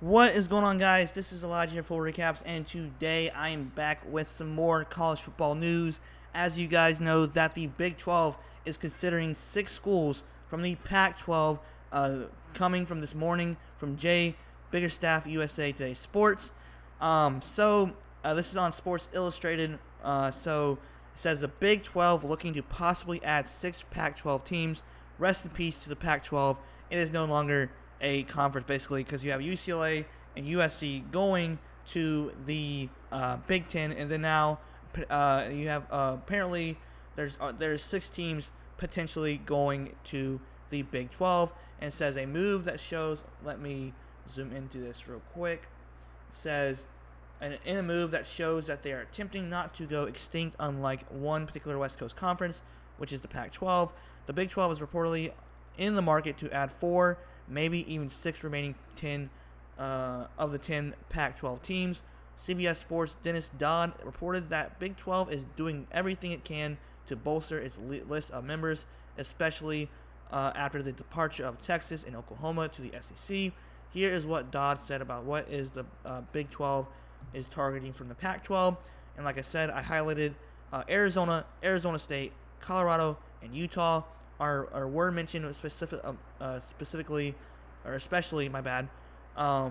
What is going on, guys? This is Elijah here for recaps, and today I am back with some more college football news. As you guys know, that the Big 12 is considering 6 schools from the Pac-12 coming from this morning from Jay Biggerstaff, USA Today Sports. This is on Sports Illustrated. It says the Big 12 looking to possibly add 6 Pac-12 teams. Rest in peace to the Pac-12. It is no longer a conference, basically, because you have UCLA and USC going to the Big Ten, and then now you have apparently there's 6 teams potentially going to the Big 12, and it says a move that shows. Let me zoom into this real quick. It says in a move that shows that they are attempting not to go extinct, unlike one particular West Coast conference, which is the Pac-12. The Big 12 is reportedly in the market to add 4, maybe even 6 remaining 10 of the 10 Pac-12 teams. CBS Sports' Dennis Dodd reported that Big 12 is doing everything it can to bolster its list of members, especially after the departure of Texas and Oklahoma to the SEC. Here is what Dodd said about what is the Big 12 is targeting from the Pac-12. And like I said, I highlighted Arizona State, Colorado, and Utah were mentioned specifically, or especially, my bad. I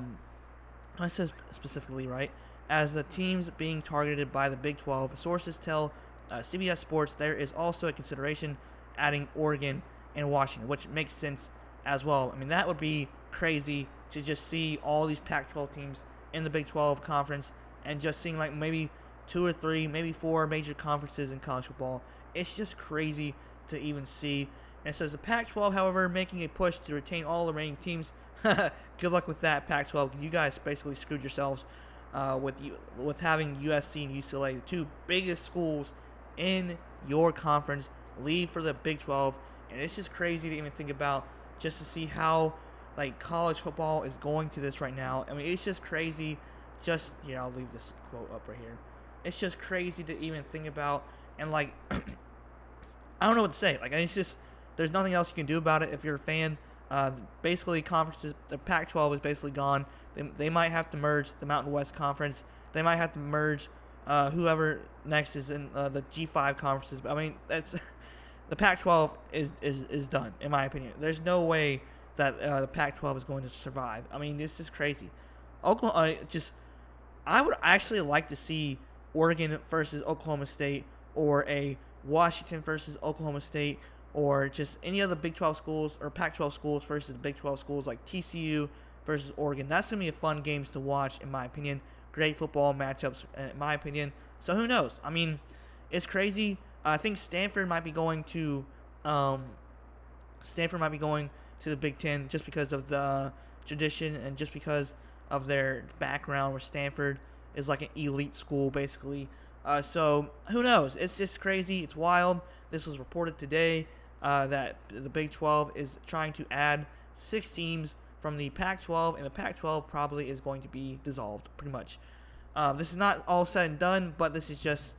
said specifically, right? As the teams being targeted by the Big 12, sources tell CBS Sports there is also a consideration adding Oregon and Washington, which makes sense as well. I mean, that would be crazy to just see all these Pac-12 teams in the Big 12 conference and just seeing like maybe 2 or 3, maybe 4 major conferences in college football. It's just crazy to even see. And it says the Pac-12, however, making a push to retain all the remaining teams. Good luck with that, Pac-12, because you guys basically screwed yourselves with having USC and UCLA, the 2 biggest schools in your conference, leave for the Big 12. And it's just crazy to even think about, just to see how like college football is going to this right now. I mean, it's just crazy. Just I'll leave this quote up right here. It's just crazy to even think about, and like I don't know what to say. Like, it's just, there's nothing else you can do about it if you're a fan. Basically, conferences, the Pac-12 is basically gone. They might have to merge the Mountain West Conference. They might have to merge whoever next is in the G5 conferences. But I mean, that's the Pac-12 is done, in my opinion. There's no way that the Pac-12 is going to survive. I mean, this is crazy. Oklahoma, I would actually like to see Oregon versus Oklahoma State, or a Washington versus Oklahoma State, or just any other Big 12 schools or Pac-12 schools versus Big 12 schools like TCU versus Oregon. That's going to be a fun games to watch, in my opinion. Great football matchups, in my opinion. So who knows? I mean, it's crazy. I think Stanford might be going to the Big Ten just because of the tradition and just because of their background, where Stanford is like an elite school, basically. So who knows? It's just crazy. It's wild. This was reported today that the Big 12 is trying to add 6 teams from the Pac-12, and the Pac-12 probably is going to be dissolved, pretty much. This is not all said and done, but this is just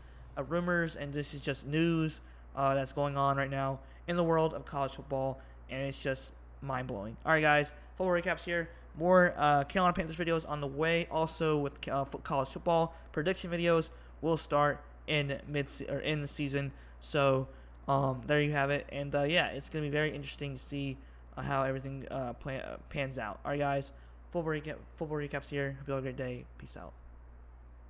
rumors, and this is just news that's going on right now in the world of college football, and it's just mind-blowing. All right, guys, full recaps here. More Carolina Panthers videos on the way. Also with college football prediction videos will start in the season. So there you have it. And yeah, it's gonna be very interesting to see how everything pans out. All right, guys, full recaps here. Hope you all have a great day. Peace out.